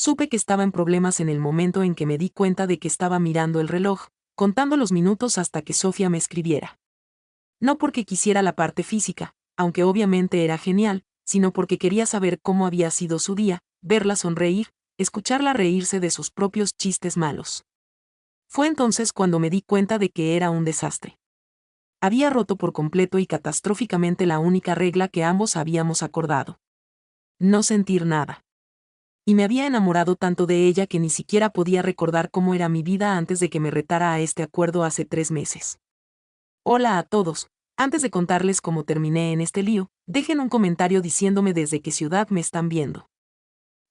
Supe que estaba en problemas en el momento en que me di cuenta de que estaba mirando el reloj, contando los minutos hasta que Sofía me escribiera. No porque quisiera la parte física, aunque obviamente era genial, sino porque quería saber cómo había sido su día, verla sonreír, escucharla reírse de sus propios chistes malos. Fue entonces cuando me di cuenta de que era un desastre. Había roto por completo y catastróficamente la única regla que ambos habíamos acordado. No sentir nada. Y me había enamorado tanto de ella que ni siquiera podía recordar cómo era mi vida antes de que me retara a este acuerdo hace 3 meses. Hola a todos. Antes de contarles cómo terminé en este lío, dejen un comentario diciéndome desde qué ciudad me están viendo.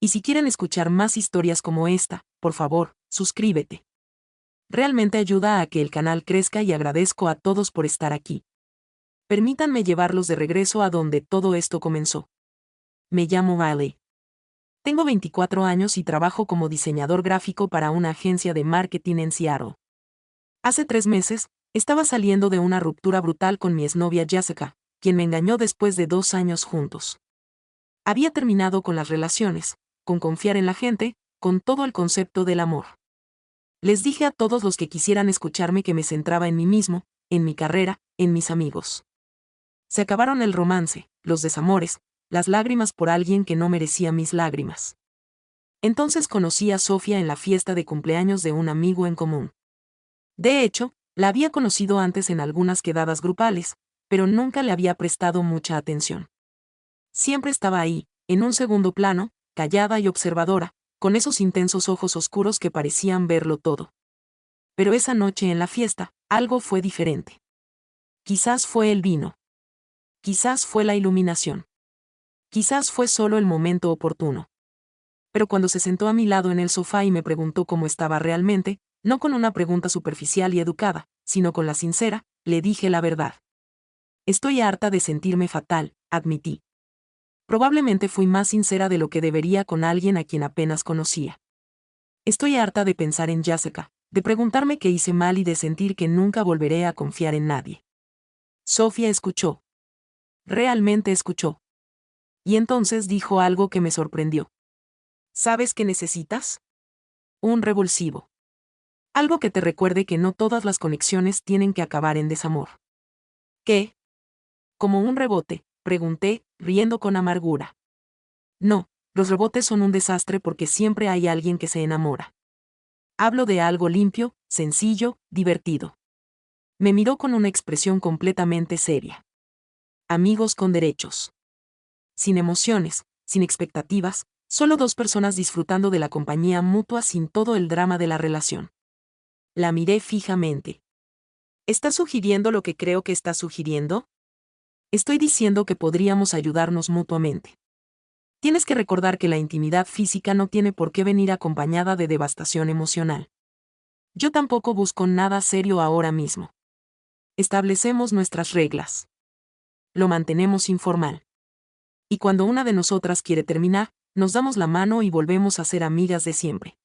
Y si quieren escuchar más historias como esta, por favor, suscríbete. Realmente ayuda a que el canal crezca y agradezco a todos por estar aquí. Permítanme llevarlos de regreso a donde todo esto comenzó. Me llamo Riley. Tengo 24 años y trabajo como diseñador gráfico para una agencia de marketing en Seattle. Hace 3 meses, estaba saliendo de una ruptura brutal con mi exnovia Jessica, quien me engañó después de 2 años juntos. Había terminado con las relaciones, con confiar en la gente, con todo el concepto del amor. Les dije a todos los que quisieran escucharme que me centraba en mí mismo, en mi carrera, en mis amigos. Se acabaron el romance, los desamores, las lágrimas por alguien que no merecía mis lágrimas. Entonces conocí a Sofía en la fiesta de cumpleaños de un amigo en común. De hecho, la había conocido antes en algunas quedadas grupales, pero nunca le había prestado mucha atención. Siempre estaba ahí, en un segundo plano, callada y observadora, con esos intensos ojos oscuros que parecían verlo todo. Pero esa noche en la fiesta, algo fue diferente. Quizás fue el vino. Quizás fue la iluminación. Quizás fue solo el momento oportuno. Pero cuando se sentó a mi lado en el sofá y me preguntó cómo estaba realmente, no con una pregunta superficial y educada, sino con la sincera, le dije la verdad. Estoy harta de sentirme fatal, admití. Probablemente fui más sincera de lo que debería con alguien a quien apenas conocía. Estoy harta de pensar en Jessica, de preguntarme qué hice mal y de sentir que nunca volveré a confiar en nadie. Sofía escuchó. Realmente escuchó. Y entonces dijo algo que me sorprendió. ¿Sabes qué necesitas? Un revulsivo. Algo que te recuerde que no todas las conexiones tienen que acabar en desamor. ¿Qué? Como un rebote, pregunté, riendo con amargura. No, los rebotes son un desastre porque siempre hay alguien que se enamora. Hablo de algo limpio, sencillo, divertido. Me miró con una expresión completamente seria. Amigos con derechos. Sin emociones, sin expectativas, solo 2 personas disfrutando de la compañía mutua sin todo el drama de la relación. La miré fijamente. ¿Estás sugiriendo lo que creo que estás sugiriendo? Estoy diciendo que podríamos ayudarnos mutuamente. Tienes que recordar que la intimidad física no tiene por qué venir acompañada de devastación emocional. Yo tampoco busco nada serio ahora mismo. Establecemos nuestras reglas. Lo mantenemos informal. Y cuando una de nosotras quiere terminar, nos damos la mano y volvemos a ser amigas de siempre.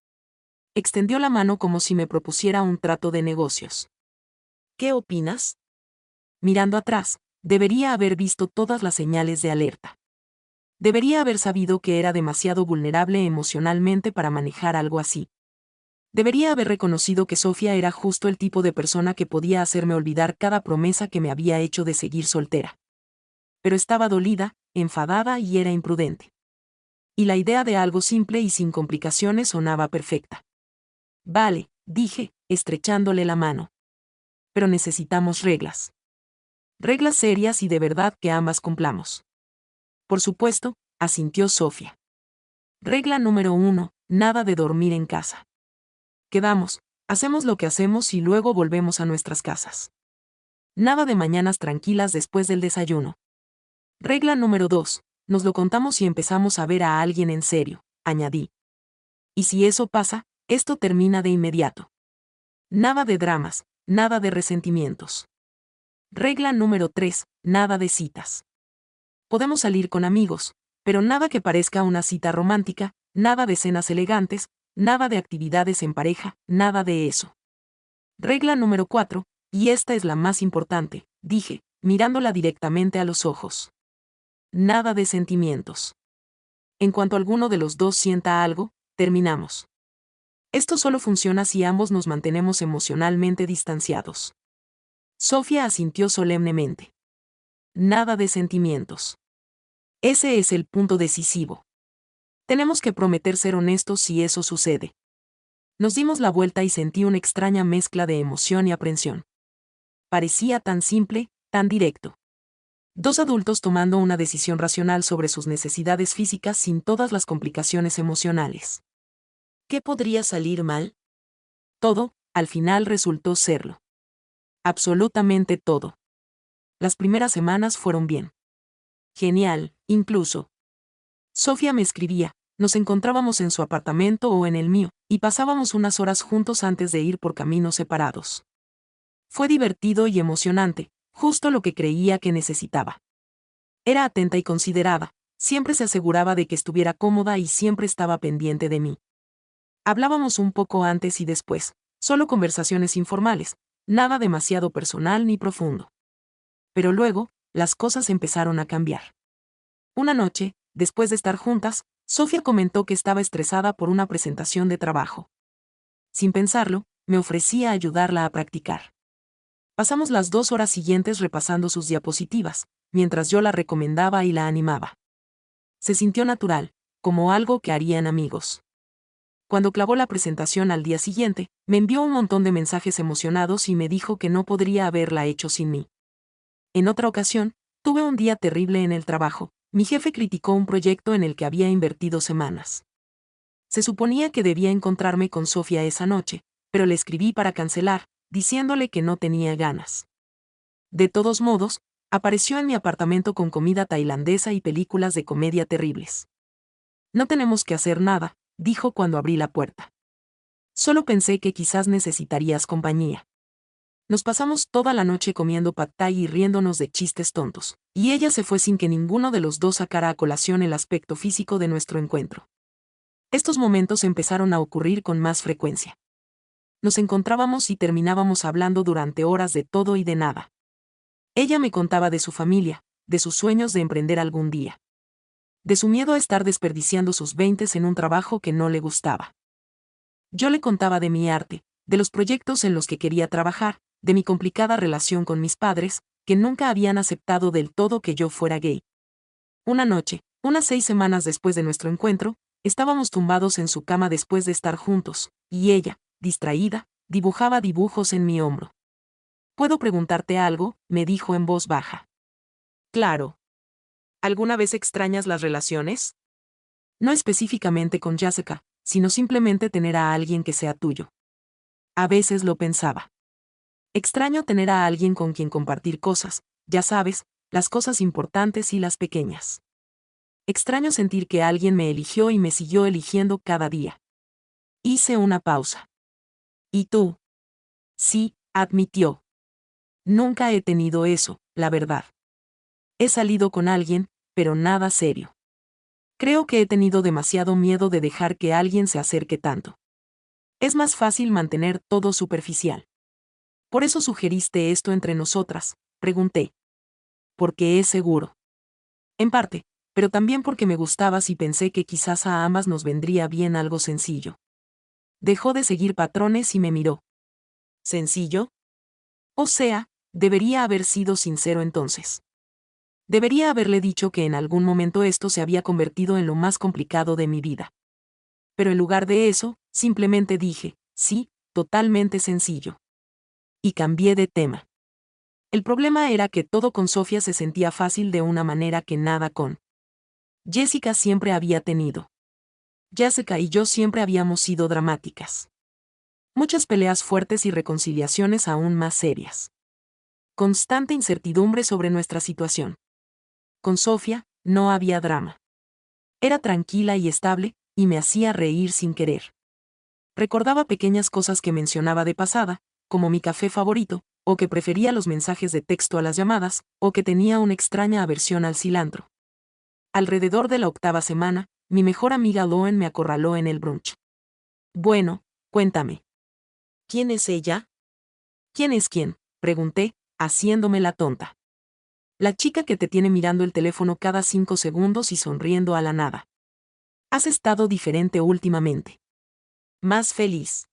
Extendió la mano como si me propusiera un trato de negocios. ¿Qué opinas? Mirando atrás, debería haber visto todas las señales de alerta. Debería haber sabido que era demasiado vulnerable emocionalmente para manejar algo así. Debería haber reconocido que Sofía era justo el tipo de persona que podía hacerme olvidar cada promesa que me había hecho de seguir soltera. Pero estaba dolida, enfadada y era imprudente. Y la idea de algo simple y sin complicaciones sonaba perfecta. Vale, dije, estrechándole la mano. Pero necesitamos reglas. Reglas serias y de verdad que ambas cumplamos. Por supuesto, asintió Sofía. Regla número 1, nada de dormir en casa. Quedamos, hacemos lo que hacemos y luego volvemos a nuestras casas. Nada de mañanas tranquilas después del desayuno. Regla número 2, nos lo contamos y empezamos a ver a alguien en serio, añadí. Y si eso pasa, esto termina de inmediato. Nada de dramas, nada de resentimientos. Regla número 3, nada de citas. Podemos salir con amigos, pero nada que parezca una cita romántica, nada de cenas elegantes, nada de actividades en pareja, nada de eso. Regla número 4, y esta es la más importante, dije, mirándola directamente a los ojos. Nada de sentimientos. En cuanto alguno de los dos sienta algo, terminamos. Esto solo funciona si ambos nos mantenemos emocionalmente distanciados. Sofía asintió solemnemente. Nada de sentimientos. Ese es el punto decisivo. Tenemos que prometer ser honestos si eso sucede. Nos dimos la vuelta y sentí una extraña mezcla de emoción y aprensión. Parecía tan simple, tan directo. Dos adultos tomando una decisión racional sobre sus necesidades físicas sin todas las complicaciones emocionales. ¿Qué podría salir mal? Todo, al final resultó serlo. Absolutamente todo. Las primeras semanas fueron bien. Genial, incluso. Sofía me escribía, nos encontrábamos en su apartamento o en el mío, y pasábamos unas horas juntos antes de ir por caminos separados. Fue divertido y emocionante, justo lo que creía que necesitaba. Era atenta y considerada, siempre se aseguraba de que estuviera cómoda y siempre estaba pendiente de mí. Hablábamos un poco antes y después, solo conversaciones informales, nada demasiado personal ni profundo. Pero luego, las cosas empezaron a cambiar. Una noche, después de estar juntas, Sofía comentó que estaba estresada por una presentación de trabajo. Sin pensarlo, me ofrecí a ayudarla a practicar. Pasamos las 2 horas siguientes repasando sus diapositivas, mientras yo la recomendaba y la animaba. Se sintió natural, como algo que harían amigos. Cuando clavó la presentación al día siguiente, me envió un montón de mensajes emocionados y me dijo que no podría haberla hecho sin mí. En otra ocasión, tuve un día terrible en el trabajo. Mi jefe criticó un proyecto en el que había invertido semanas. Se suponía que debía encontrarme con Sofía esa noche, pero le escribí para cancelar, diciéndole que no tenía ganas. De todos modos, apareció en mi apartamento con comida tailandesa y películas de comedia terribles. No tenemos que hacer nada, dijo cuando abrí la puerta. Solo pensé que quizás necesitarías compañía. Nos pasamos toda la noche comiendo pad thai y riéndonos de chistes tontos, y ella se fue sin que ninguno de los dos sacara a colación el aspecto físico de nuestro encuentro. Estos momentos empezaron a ocurrir con más frecuencia. Nos encontrábamos y terminábamos hablando durante horas de todo y de nada. Ella me contaba de su familia, de sus sueños de emprender algún día. De su miedo a estar desperdiciando sus 20 en un trabajo que no le gustaba. Yo le contaba de mi arte, de los proyectos en los que quería trabajar, de mi complicada relación con mis padres, que nunca habían aceptado del todo que yo fuera gay. Una noche, unas 6 semanas después de nuestro encuentro, estábamos tumbados en su cama después de estar juntos, y ella, distraída, dibujaba dibujos en mi hombro. ¿Puedo preguntarte algo?, me dijo en voz baja. Claro. ¿Alguna vez extrañas las relaciones? No específicamente con Jessica, sino simplemente tener a alguien que sea tuyo. A veces lo pensaba. Extraño tener a alguien con quien compartir cosas, ya sabes, las cosas importantes y las pequeñas. Extraño sentir que alguien me eligió y me siguió eligiendo cada día. Hice una pausa. ¿Y tú? Sí, admitió. Nunca he tenido eso, la verdad. He salido con alguien, pero nada serio. Creo que he tenido demasiado miedo de dejar que alguien se acerque tanto. Es más fácil mantener todo superficial. ¿Por eso sugeriste esto entre nosotras?, pregunté. Porque es seguro. En parte, pero también porque me gustabas y pensé que quizás a ambas nos vendría bien algo sencillo. Dejó de seguir patrones y me miró. ¿Sencillo? O sea, debería haber sido sincero entonces. Debería haberle dicho que en algún momento esto se había convertido en lo más complicado de mi vida. Pero en lugar de eso, simplemente dije, sí, totalmente sencillo. Y cambié de tema. El problema era que todo con Sofía se sentía fácil de una manera que nada con Jessica siempre había tenido. Jessica y yo siempre habíamos sido dramáticas. Muchas peleas fuertes y reconciliaciones aún más serias. Constante incertidumbre sobre nuestra situación. Con Sofía, no había drama. Era tranquila y estable, y me hacía reír sin querer. Recordaba pequeñas cosas que mencionaba de pasada, como mi café favorito, o que prefería los mensajes de texto a las llamadas, o que tenía una extraña aversión al cilantro. Alrededor de la 8ª semana, mi mejor amiga Loen me acorraló en el brunch. Bueno, cuéntame. ¿Quién es ella? ¿Quién es quién?, pregunté, haciéndome la tonta. La chica que te tiene mirando el teléfono cada 5 segundos y sonriendo a la nada. Has estado diferente últimamente. Más feliz.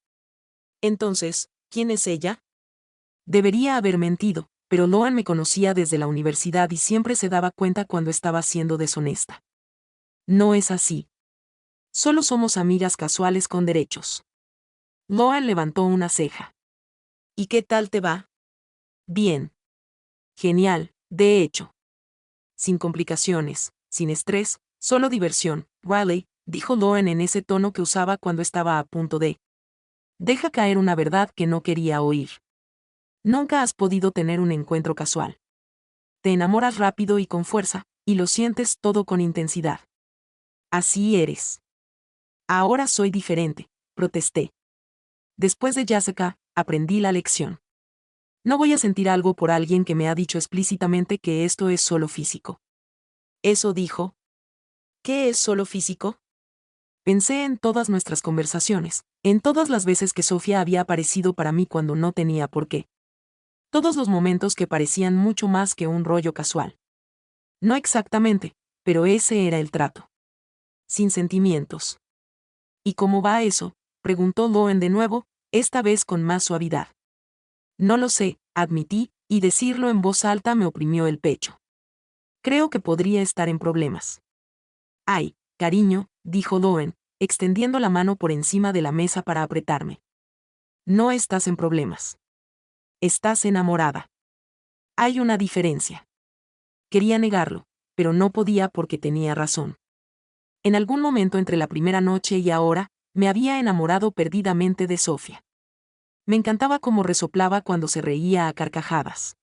Entonces, ¿quién es ella? Debería haber mentido, pero Loan me conocía desde la universidad y siempre se daba cuenta cuando estaba siendo deshonesta. No es así. Solo somos amigas casuales con derechos. Loan levantó una ceja. ¿Y qué tal te va? Bien. Genial, de hecho. Sin complicaciones, sin estrés, solo diversión, Riley, dijo Loan en ese tono que usaba cuando estaba a punto de. Deja caer una verdad que no quería oír. Nunca has podido tener un encuentro casual. Te enamoras rápido y con fuerza, y lo sientes todo con intensidad. Así eres. Ahora soy diferente, protesté. Después de Jessica, aprendí la lección. No voy a sentir algo por alguien que me ha dicho explícitamente que esto es solo físico. Eso dijo. ¿Qué es solo físico? Pensé en todas nuestras conversaciones, en todas las veces que Sofía había aparecido para mí cuando no tenía por qué. Todos los momentos que parecían mucho más que un rollo casual. No exactamente, pero ese era el trato. Sin sentimientos. ¿Y cómo va eso?, preguntó Loen de nuevo, esta vez con más suavidad. No lo sé, admití, y decirlo en voz alta me oprimió el pecho. Creo que podría estar en problemas. Ay, cariño, dijo Loen, extendiendo la mano por encima de la mesa para apretarme. No estás en problemas. Estás enamorada. Hay una diferencia. Quería negarlo, pero no podía porque tenía razón. En algún momento entre la primera noche y ahora, me había enamorado perdidamente de Sofía. Me encantaba cómo resoplaba cuando se reía a carcajadas.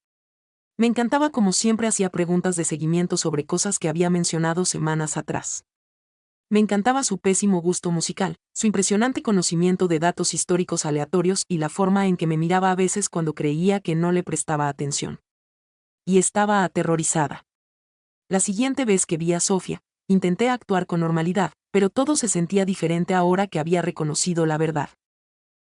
Me encantaba cómo siempre hacía preguntas de seguimiento sobre cosas que había mencionado semanas atrás. Me encantaba su pésimo gusto musical, su impresionante conocimiento de datos históricos aleatorios y la forma en que me miraba a veces cuando creía que no le prestaba atención. Y estaba aterrorizada. La siguiente vez que vi a Sofía, intenté actuar con normalidad, pero todo se sentía diferente ahora que había reconocido la verdad.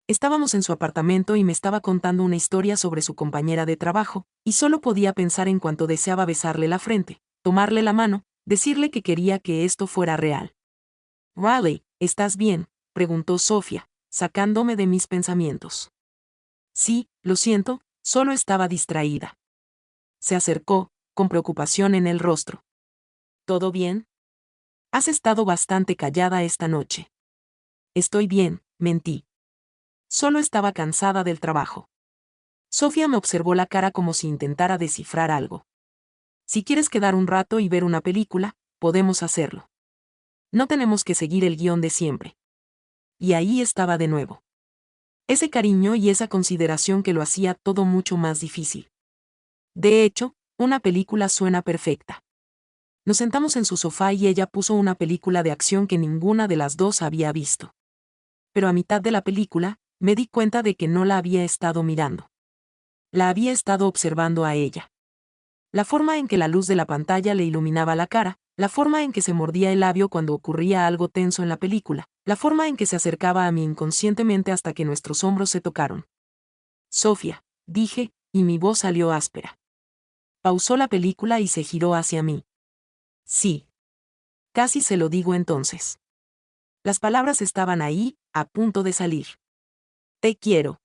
Estábamos en su apartamento y me estaba contando una historia sobre su compañera de trabajo, y solo podía pensar en cuanto deseaba besarle la frente, tomarle la mano, decirle que quería que esto fuera real. Riley, ¿estás bien?, preguntó Sofía, sacándome de mis pensamientos. Sí, lo siento, solo estaba distraída. Se acercó, con preocupación en el rostro. ¿Todo bien? Has estado bastante callada esta noche. Estoy bien, mentí. Solo estaba cansada del trabajo. Sofía me observó la cara como si intentara descifrar algo. Si quieres quedar un rato y ver una película, podemos hacerlo. No tenemos que seguir el guión de siempre. Y ahí estaba de nuevo. Ese cariño y esa consideración que lo hacía todo mucho más difícil. De hecho, una película suena perfecta. Nos sentamos en su sofá y ella puso una película de acción que ninguna de las dos había visto. Pero a mitad de la película, me di cuenta de que no la había estado mirando. La había estado observando a ella. La forma en que la luz de la pantalla le iluminaba la cara, la forma en que se mordía el labio cuando ocurría algo tenso en la película, la forma en que se acercaba a mí inconscientemente hasta que nuestros hombros se tocaron. Sofía, dije, y mi voz salió áspera. Pausó la película y se giró hacia mí. Sí. Casi se lo digo entonces. Las palabras estaban ahí, a punto de salir. Te quiero.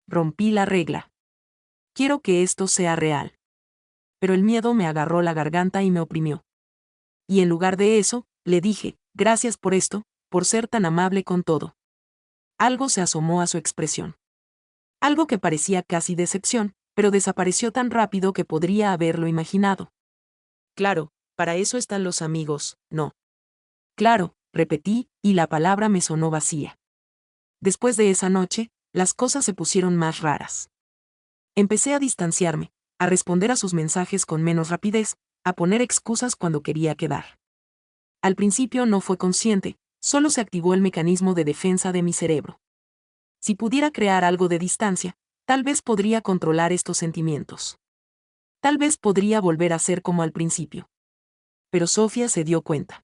Rompí la regla. Quiero que esto sea real. Pero el miedo me agarró la garganta y me oprimió. Y en lugar de eso, le dije, gracias por esto, por ser tan amable con todo. Algo se asomó a su expresión. Algo que parecía casi decepción, pero desapareció tan rápido que podría haberlo imaginado. Claro, para eso están los amigos, ¿no? Claro, repetí, y la palabra me sonó vacía. Después de esa noche, las cosas se pusieron más raras. Empecé a distanciarme, a responder a sus mensajes con menos rapidez, a poner excusas cuando quería quedar. Al principio no fue consciente, solo se activó el mecanismo de defensa de mi cerebro. Si pudiera crear algo de distancia, tal vez podría controlar estos sentimientos. Tal vez podría volver a ser como al principio. Pero Sofía se dio cuenta.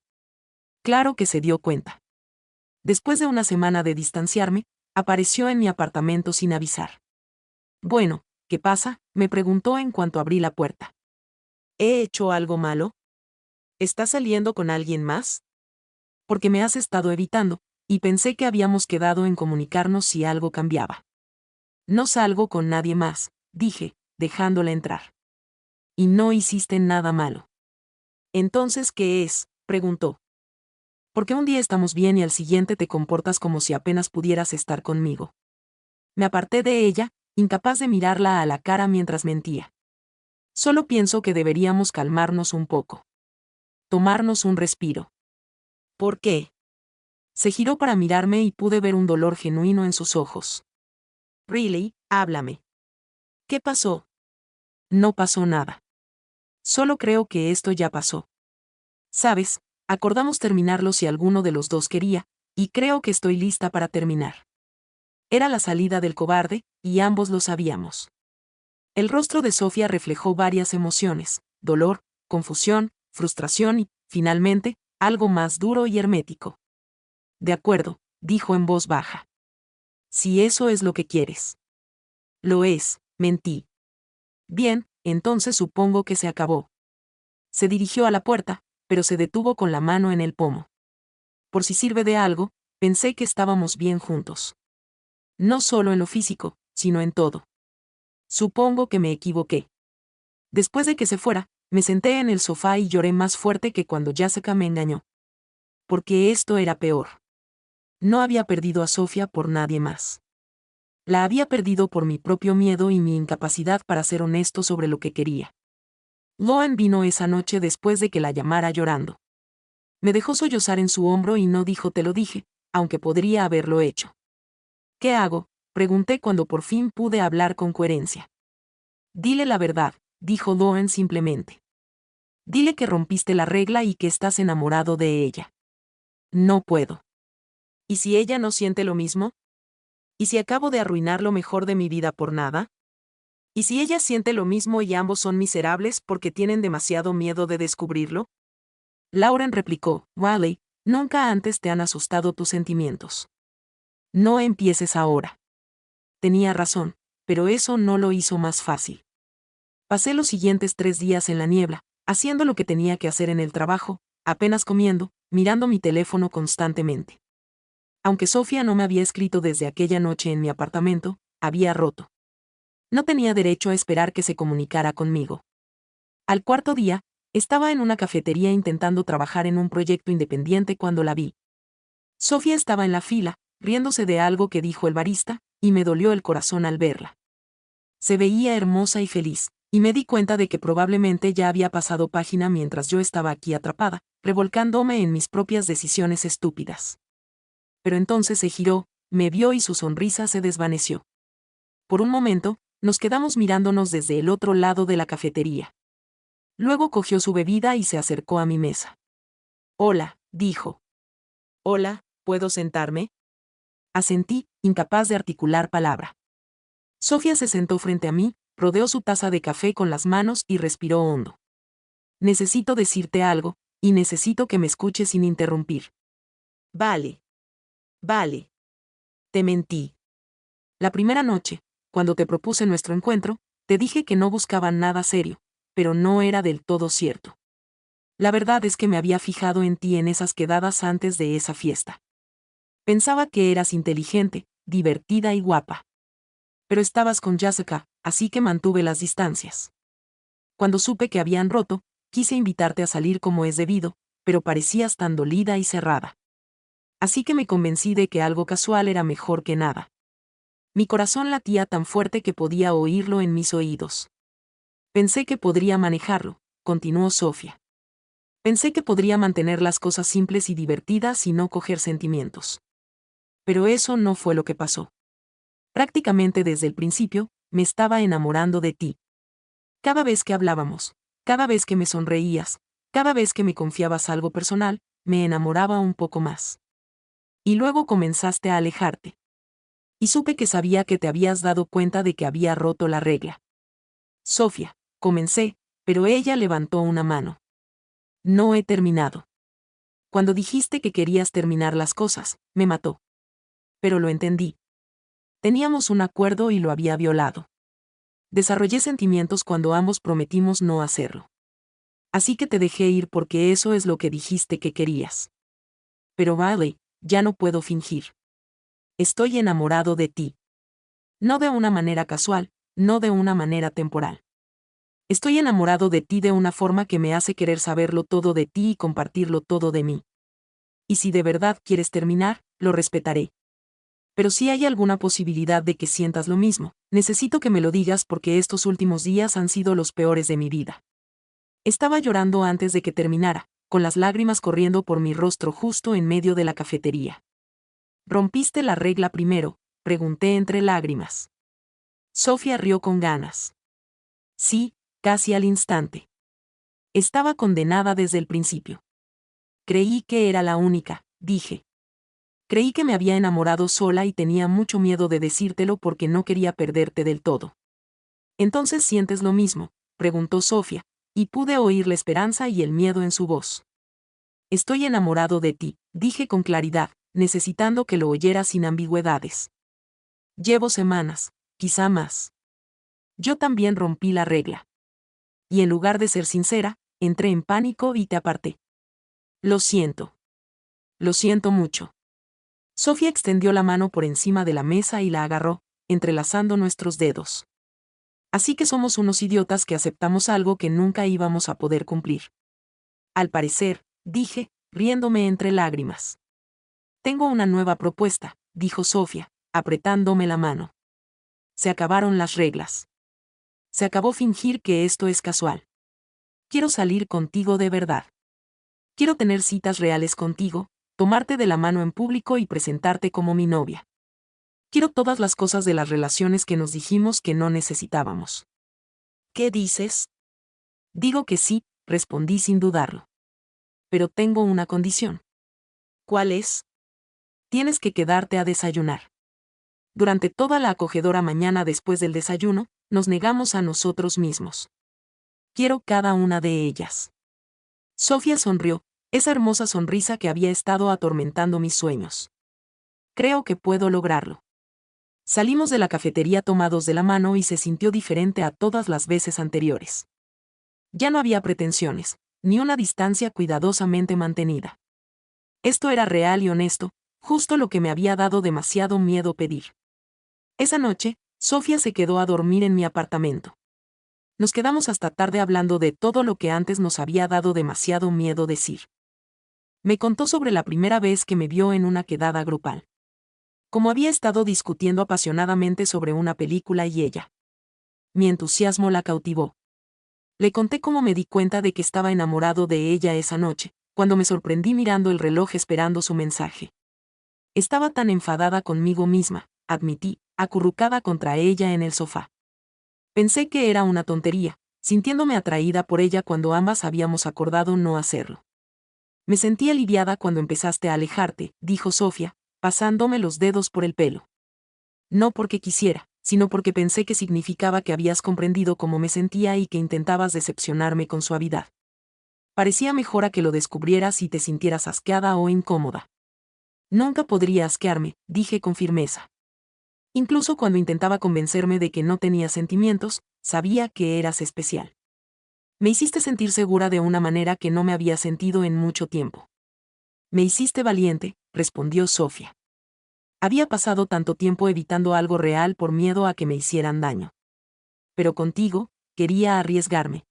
Claro que se dio cuenta. Después de una semana de distanciarme, apareció en mi apartamento sin avisar. Bueno, ¿qué pasa?, me preguntó en cuanto abrí la puerta. ¿He hecho algo malo? ¿Estás saliendo con alguien más? Porque me has estado evitando, y pensé que habíamos quedado en comunicarnos si algo cambiaba. No salgo con nadie más, dije, dejándola entrar. Y no hiciste nada malo. Entonces, ¿qué es?, preguntó. Porque un día estamos bien y al siguiente te comportas como si apenas pudieras estar conmigo. Me aparté de ella, incapaz de mirarla a la cara mientras mentía. Solo pienso que deberíamos calmarnos un poco. Tomarnos un respiro. ¿Por qué? Se giró para mirarme y pude ver un dolor genuino en sus ojos. Really, háblame. ¿Qué pasó? No pasó nada. Solo creo que esto ya pasó. ¿Sabes? Acordamos terminarlo si alguno de los dos quería, y creo que estoy lista para terminar. Era la salida del cobarde, y ambos lo sabíamos. El rostro de Sofía reflejó varias emociones: dolor, confusión, frustración y, finalmente, algo más duro y hermético. De acuerdo, dijo en voz baja. Si eso es lo que quieres. Lo es, mentí. Bien, entonces supongo que se acabó. Se dirigió a la puerta, pero se detuvo con la mano en el pomo. Por si sirve de algo, pensé que estábamos bien juntos. No solo en lo físico, sino en todo. Supongo que me equivoqué. Después de que se fuera, me senté en el sofá y lloré más fuerte que cuando Jessica me engañó. Porque esto era peor. No había perdido a Sofía por nadie más. La había perdido por mi propio miedo y mi incapacidad para ser honesto sobre lo que quería. Loan vino esa noche después de que la llamara llorando. Me dejó sollozar en su hombro y no dijo te lo dije, aunque podría haberlo hecho. ¿Qué hago?, pregunté cuando por fin pude hablar con coherencia. Dile la verdad, dijo Loan simplemente. Dile que rompiste la regla y que estás enamorado de ella. No puedo. ¿Y si ella no siente lo mismo? ¿Y si acabo de arruinar lo mejor de mi vida por nada? ¿Y si ella siente lo mismo y ambos son miserables porque tienen demasiado miedo de descubrirlo? Lauren replicó, Riley, nunca antes te han asustado tus sentimientos. No empieces ahora. Tenía razón, pero eso no lo hizo más fácil. Pasé los siguientes 3 días en la niebla, haciendo lo que tenía que hacer en el trabajo, apenas comiendo, mirando mi teléfono constantemente. Aunque Sofía no me había escrito desde aquella noche en mi apartamento, había roto. No tenía derecho a esperar que se comunicara conmigo. Al cuarto día, estaba en una cafetería intentando trabajar en un proyecto independiente cuando la vi. Sofía estaba en la fila, riéndose de algo que dijo el barista, y me dolió el corazón al verla. Se veía hermosa y feliz, y me di cuenta de que probablemente ya había pasado página mientras yo estaba aquí atrapada, revolcándome en mis propias decisiones estúpidas. Pero entonces se giró, me vio y su sonrisa se desvaneció. Por un momento, nos quedamos mirándonos desde el otro lado de la cafetería. Luego cogió su bebida y se acercó a mi mesa. Hola, dijo. Hola, ¿puedo sentarme? Asentí, incapaz de articular palabra. Sofía se sentó frente a mí, rodeó su taza de café con las manos y respiró hondo. Necesito decirte algo, y necesito que me escuches sin interrumpir. Vale. Vale. Te mentí. La primera noche, cuando te propuse nuestro encuentro, te dije que no buscaba nada serio, pero no era del todo cierto. La verdad es que me había fijado en ti en esas quedadas antes de esa fiesta. Pensaba que eras inteligente, divertida y guapa. Pero estabas con Jessica, así que mantuve las distancias. Cuando supe que habían roto, quise invitarte a salir como es debido, pero parecías tan dolida y cerrada. Así que me convencí de que algo casual era mejor que nada. Mi corazón latía tan fuerte que podía oírlo en mis oídos. Pensé que podría manejarlo, continuó Sofía. Pensé que podría mantener las cosas simples y divertidas y no coger sentimientos. Pero eso no fue lo que pasó. Prácticamente desde el principio, me estaba enamorando de ti. Cada vez que hablábamos, cada vez que me sonreías, cada vez que me confiabas algo personal, me enamoraba un poco más. Y luego comenzaste a alejarte. Y supe que sabía que te habías dado cuenta de que había roto la regla. Sofía, comencé, pero ella levantó una mano. No he terminado. Cuando dijiste que querías terminar las cosas, me mató. Pero lo entendí. Teníamos un acuerdo y lo había violado. Desarrollé sentimientos cuando ambos prometimos no hacerlo. Así que te dejé ir porque eso es lo que dijiste que querías. Pero vale, ya no puedo fingir. Estoy enamorado de ti. No de una manera casual, no de una manera temporal. Estoy enamorado de ti de una forma que me hace querer saberlo todo de ti y compartirlo todo de mí. Y si de verdad quieres terminar, lo respetaré. Pero si hay alguna posibilidad de que sientas lo mismo, necesito que me lo digas porque estos últimos días han sido los peores de mi vida. Estaba llorando antes de que terminara, con las lágrimas corriendo por mi rostro justo en medio de la cafetería. ¿Rompiste la regla primero?, pregunté entre lágrimas. Sofía rió con ganas. Sí, casi al instante. Estaba condenada desde el principio. Creí que era la única, dije. Creí que me había enamorado sola y tenía mucho miedo de decírtelo porque no quería perderte del todo. ¿Entonces sientes lo mismo?, preguntó Sofía, y pude oír la esperanza y el miedo en su voz. Estoy enamorado de ti, dije con claridad, necesitando que lo oyera sin ambigüedades. Llevo semanas, quizá más. Yo también rompí la regla. Y en lugar de ser sincera, entré en pánico y te aparté. Lo siento. Lo siento mucho. Sofía extendió la mano por encima de la mesa y la agarró, entrelazando nuestros dedos. Así que somos unos idiotas que aceptamos algo que nunca íbamos a poder cumplir. Al parecer, dije, riéndome entre lágrimas. Tengo una nueva propuesta, dijo Sofía, apretándome la mano. Se acabaron las reglas. Se acabó fingir que esto es casual. Quiero salir contigo de verdad. Quiero tener citas reales contigo, tomarte de la mano en público y presentarte como mi novia. Quiero todas las cosas de las relaciones que nos dijimos que no necesitábamos. ¿Qué dices? Digo que sí, respondí sin dudarlo. Pero tengo una condición. ¿Cuál es? Tienes que quedarte a desayunar. Durante toda la acogedora mañana después del desayuno, nos negamos a nosotros mismos. Quiero cada una de ellas. Sofía sonrió, esa hermosa sonrisa que había estado atormentando mis sueños. Creo que puedo lograrlo. Salimos de la cafetería tomados de la mano y se sintió diferente a todas las veces anteriores. Ya no había pretensiones, ni una distancia cuidadosamente mantenida. Esto era real y honesto, justo lo que me había dado demasiado miedo pedir. Esa noche, Sofía se quedó a dormir en mi apartamento. Nos quedamos hasta tarde hablando de todo lo que antes nos había dado demasiado miedo decir. Me contó sobre la primera vez que me vio en una quedada grupal. Como había estado discutiendo apasionadamente sobre una película y ella. Mi entusiasmo la cautivó. Le conté cómo me di cuenta de que estaba enamorado de ella esa noche, cuando me sorprendí mirando el reloj esperando su mensaje. Estaba tan enfadada conmigo misma, admití, acurrucada contra ella en el sofá. Pensé que era una tontería, sintiéndome atraída por ella cuando ambas habíamos acordado no hacerlo. Me sentí aliviada cuando empezaste a alejarte, dijo Sofía, pasándome los dedos por el pelo. No porque quisiera, sino porque pensé que significaba que habías comprendido cómo me sentía y que intentabas decepcionarme con suavidad. Parecía mejor a que lo descubrieras y te sintieras asqueada o incómoda. Nunca podría asquearme, dije con firmeza. Incluso cuando intentaba convencerme de que no tenía sentimientos, sabía que eras especial. Me hiciste sentir segura de una manera que no me había sentido en mucho tiempo. Me hiciste valiente, respondió Sofía. Había pasado tanto tiempo evitando algo real por miedo a que me hicieran daño. Pero contigo, quería arriesgarme.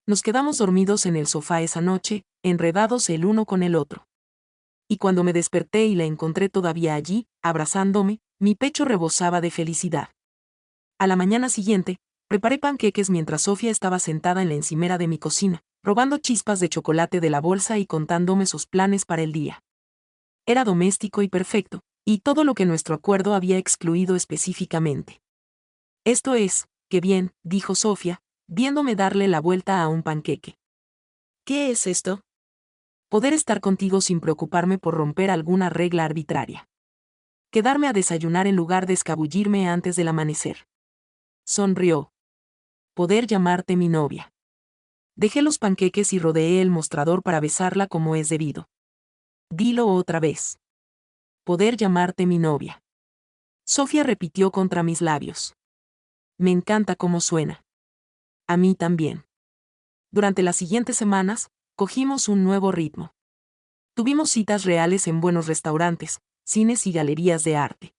Nos quedamos dormidos en el sofá esa noche, enredados el uno con el otro. Y cuando me desperté y la encontré todavía allí, abrazándome, mi pecho rebosaba de felicidad. A la mañana siguiente, preparé panqueques mientras Sofía estaba sentada en la encimera de mi cocina, robando chispas de chocolate de la bolsa y contándome sus planes para el día. Era doméstico y perfecto, y todo lo que nuestro acuerdo había excluido específicamente. Esto es, qué bien, dijo Sofía, viéndome darle la vuelta a un panqueque. ¿Qué es esto? Poder estar contigo sin preocuparme por romper alguna regla arbitraria. Quedarme a desayunar en lugar de escabullirme antes del amanecer. Sonrió. Poder llamarte mi novia. Dejé los panqueques y rodeé el mostrador para besarla como es debido. Dilo otra vez. Poder llamarte mi novia. Sofía repitió contra mis labios. Me encanta cómo suena. A mí también. Durante las siguientes semanas, cogimos un nuevo ritmo. Tuvimos citas reales en buenos restaurantes, cines y galerías de arte.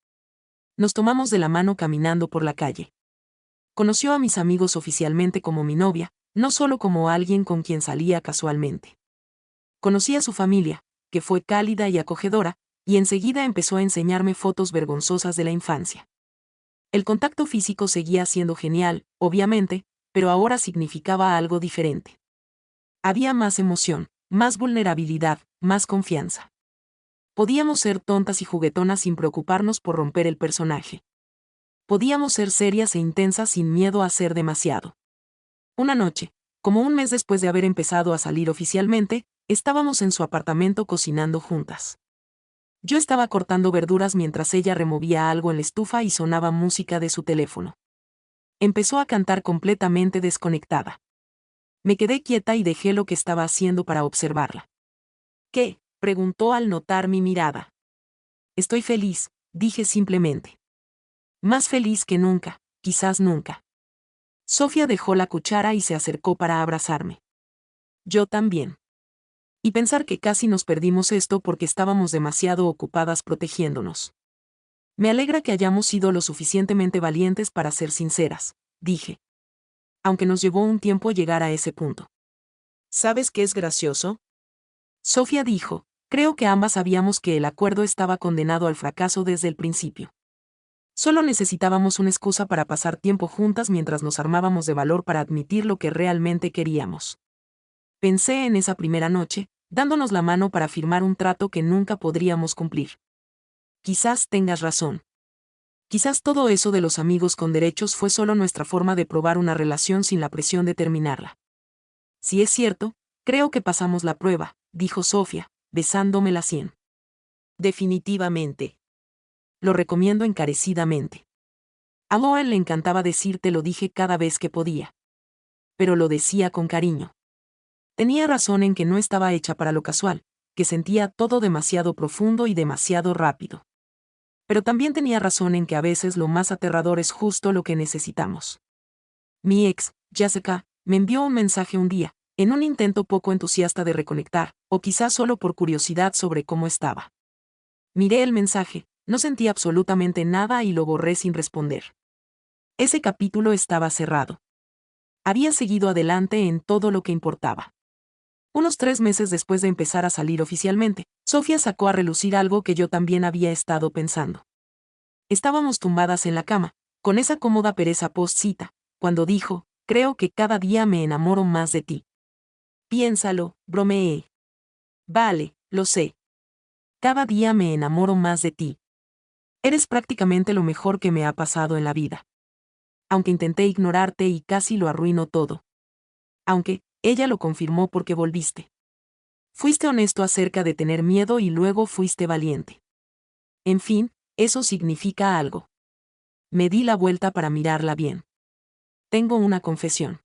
Nos tomamos de la mano caminando por la calle. Conoció a mis amigos oficialmente como mi novia, no solo como alguien con quien salía casualmente. Conocí a su familia, que fue cálida y acogedora, y enseguida empezó a enseñarme fotos vergonzosas de la infancia. El contacto físico seguía siendo genial, obviamente, pero ahora significaba algo diferente. Había más emoción, más vulnerabilidad, más confianza. Podíamos ser tontas y juguetonas sin preocuparnos por romper el personaje. Podíamos ser serias e intensas sin miedo a ser demasiado. Una noche, como un mes después de haber empezado a salir oficialmente, estábamos en su apartamento cocinando juntas. Yo estaba cortando verduras mientras ella removía algo en la estufa y sonaba música de su teléfono. Empezó a cantar completamente desconectada. Me quedé quieta y dejé lo que estaba haciendo para observarla. ¿Qué?, preguntó al notar mi mirada. Estoy feliz, dije simplemente. Más feliz que nunca, quizás nunca. Sofía dejó la cuchara y se acercó para abrazarme. Yo también. Y pensar que casi nos perdimos esto porque estábamos demasiado ocupadas protegiéndonos. Me alegra que hayamos sido lo suficientemente valientes para ser sinceras, dije. Aunque nos llevó un tiempo llegar a ese punto. ¿Sabes qué es gracioso? Sofía dijo, creo que ambas sabíamos que el acuerdo estaba condenado al fracaso desde el principio. Solo necesitábamos una excusa para pasar tiempo juntas mientras nos armábamos de valor para admitir lo que realmente queríamos. Pensé en esa primera noche, dándonos la mano para firmar un trato que nunca podríamos cumplir. Quizás tengas razón. Quizás todo eso de los amigos con derechos fue solo nuestra forma de probar una relación sin la presión de terminarla. Si es cierto, creo que pasamos la prueba, dijo Sofía, besándome la sien. Definitivamente. Lo recomiendo encarecidamente. A Loan le encantaba decirte lo dije cada vez que podía. Pero lo decía con cariño. Tenía razón en que no estaba hecha para lo casual, que sentía todo demasiado profundo y demasiado rápido. Pero también tenía razón en que a veces lo más aterrador es justo lo que necesitamos. Mi ex, Jessica, me envió un mensaje un día, en un intento poco entusiasta de reconectar, o quizás solo por curiosidad sobre cómo estaba. Miré el mensaje, no sentí absolutamente nada y lo borré sin responder. Ese capítulo estaba cerrado. Había seguido adelante en todo lo que importaba. Unos 3 meses después de empezar a salir oficialmente, Sofía sacó a relucir algo que yo también había estado pensando. Estábamos tumbadas en la cama, con esa cómoda pereza post-cita, cuando dijo, creo que cada día me enamoro más de ti. Piénsalo, bromeé. Vale, lo sé. Cada día me enamoro más de ti. Eres prácticamente lo mejor que me ha pasado en la vida. Aunque intenté ignorarte y casi lo arruinó todo. Aunque, ella lo confirmó porque volviste. Fuiste honesto acerca de tener miedo y luego fuiste valiente. En fin, eso significa algo. Me di la vuelta para mirarla bien. Tengo una confesión.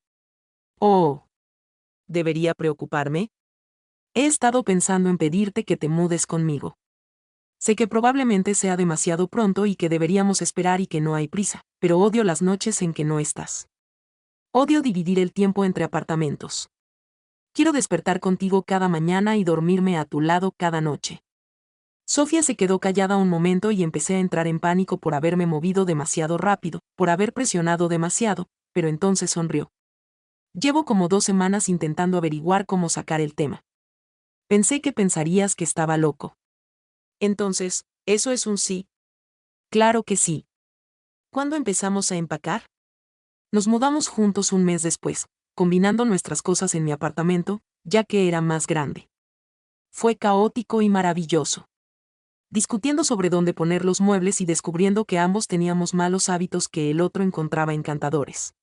Oh. ¿Debería preocuparme? He estado pensando en pedirte que te mudes conmigo. Sé que probablemente sea demasiado pronto y que deberíamos esperar y que no hay prisa, pero odio las noches en que no estás. Odio dividir el tiempo entre apartamentos. Quiero despertar contigo cada mañana y dormirme a tu lado cada noche. Sofía se quedó callada un momento y empecé a entrar en pánico por haberme movido demasiado rápido, por haber presionado demasiado, pero entonces sonrió. Llevo como 2 semanas intentando averiguar cómo sacar el tema. Pensé que pensarías que estaba loco. Entonces, ¿eso es un sí? Claro que sí. ¿Cuándo empezamos a empacar? Nos mudamos juntos un mes después, combinando nuestras cosas en mi apartamento, ya que era más grande. Fue caótico y maravilloso. Discutiendo sobre dónde poner los muebles y descubriendo que ambos teníamos malos hábitos que el otro encontraba encantadores.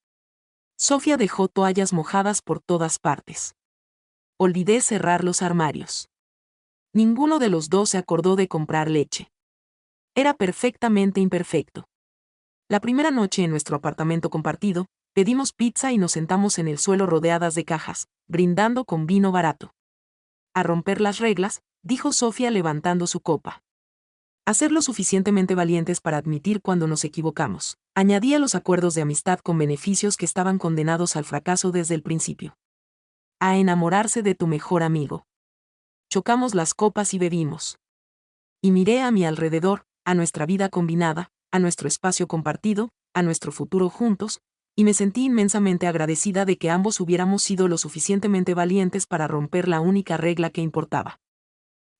Sofía dejó toallas mojadas por todas partes. Olvidé cerrar los armarios. Ninguno de los dos se acordó de comprar leche. Era perfectamente imperfecto. La primera noche en nuestro apartamento compartido, pedimos pizza y nos sentamos en el suelo rodeadas de cajas, brindando con vino barato. A romper las reglas, dijo Sofía levantando su copa. A ser lo suficientemente valientes para admitir cuando nos equivocamos. Añadía los acuerdos de amistad con beneficios que estaban condenados al fracaso desde el principio. A enamorarse de tu mejor amigo. chocamos las copas y bebimos. Y miré a mi alrededor, a nuestra vida combinada, a nuestro espacio compartido, a nuestro futuro juntos, y me sentí inmensamente agradecida de que ambos hubiéramos sido lo suficientemente valientes para romper la única regla que importaba.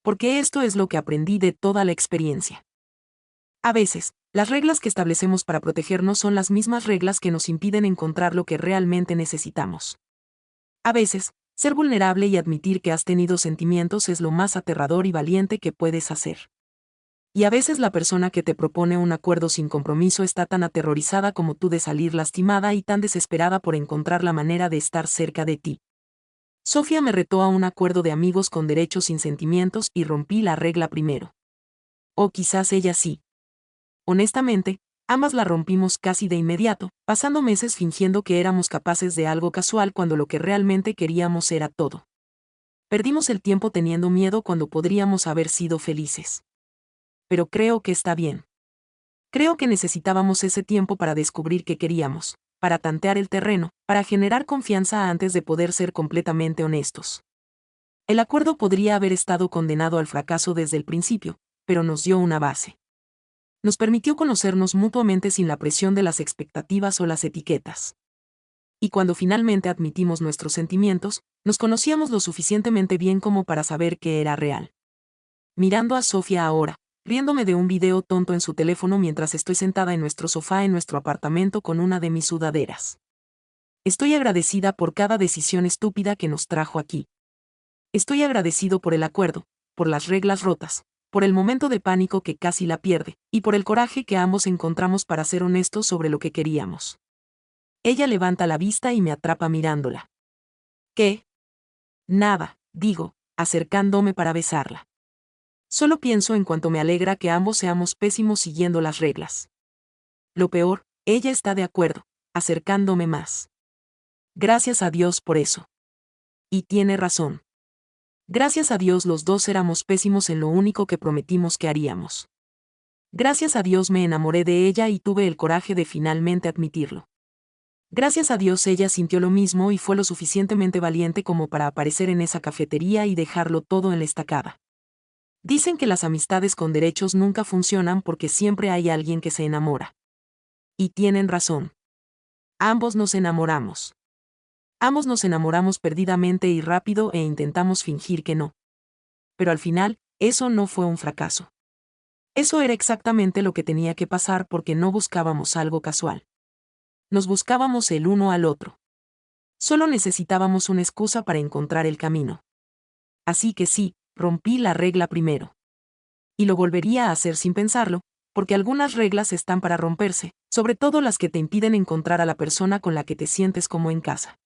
Porque esto es lo que aprendí de toda la experiencia. A veces, las reglas que establecemos para protegernos son las mismas reglas que nos impiden encontrar lo que realmente necesitamos. A veces, ser vulnerable y admitir que has tenido sentimientos es lo más aterrador y valiente que puedes hacer. Y a veces la persona que te propone un acuerdo sin compromiso está tan aterrorizada como tú de salir lastimada y tan desesperada por encontrar la manera de estar cerca de ti. Sofía me retó a un acuerdo de amigos con derechos sin sentimientos y rompí la regla primero. O quizás ella sí. Honestamente, ambas la rompimos casi de inmediato, pasando meses fingiendo que éramos capaces de algo casual cuando lo que realmente queríamos era todo. Perdimos el tiempo teniendo miedo cuando podríamos haber sido felices. Pero creo que está bien. Creo que necesitábamos ese tiempo para descubrir qué queríamos, para tantear el terreno, para generar confianza antes de poder ser completamente honestos. El acuerdo podría haber estado condenado al fracaso desde el principio, pero nos dio una base. Nos permitió conocernos mutuamente sin la presión de las expectativas o las etiquetas. Y cuando finalmente admitimos nuestros sentimientos, nos conocíamos lo suficientemente bien como para saber que era real. Mirando a Sofía ahora, riéndome de un video tonto en su teléfono mientras estoy sentada en nuestro sofá en nuestro apartamento con una de mis sudaderas. Estoy agradecida por cada decisión estúpida que nos trajo aquí. Estoy agradecido por el acuerdo, por las reglas rotas, por el momento de pánico que casi la pierde, y por el coraje que ambos encontramos para ser honestos sobre lo que queríamos. Ella levanta la vista y me atrapa mirándola. ¿Qué? Nada, digo, acercándome para besarla. Solo pienso en cuanto me alegra que ambos seamos pésimos siguiendo las reglas. Lo peor, ella está de acuerdo, acercándome más. Gracias a Dios por eso. Y tiene razón. Gracias a Dios los dos éramos pésimos en lo único que prometimos que haríamos. Gracias a Dios me enamoré de ella y tuve el coraje de finalmente admitirlo. Gracias a Dios ella sintió lo mismo y fue lo suficientemente valiente como para aparecer en esa cafetería y dejarlo todo en la estacada. Dicen que las amistades con derechos nunca funcionan porque siempre hay alguien que se enamora. Y tienen razón. Ambos nos enamoramos. Ambos nos enamoramos perdidamente y rápido e intentamos fingir que no. Pero al final, eso no fue un fracaso. Eso era exactamente lo que tenía que pasar porque no buscábamos algo casual. Nos buscábamos el uno al otro. Solo necesitábamos una excusa para encontrar el camino. Así que sí, rompí la regla primero. Y lo volvería a hacer sin pensarlo, porque algunas reglas están para romperse, sobre todo las que te impiden encontrar a la persona con la que te sientes como en casa.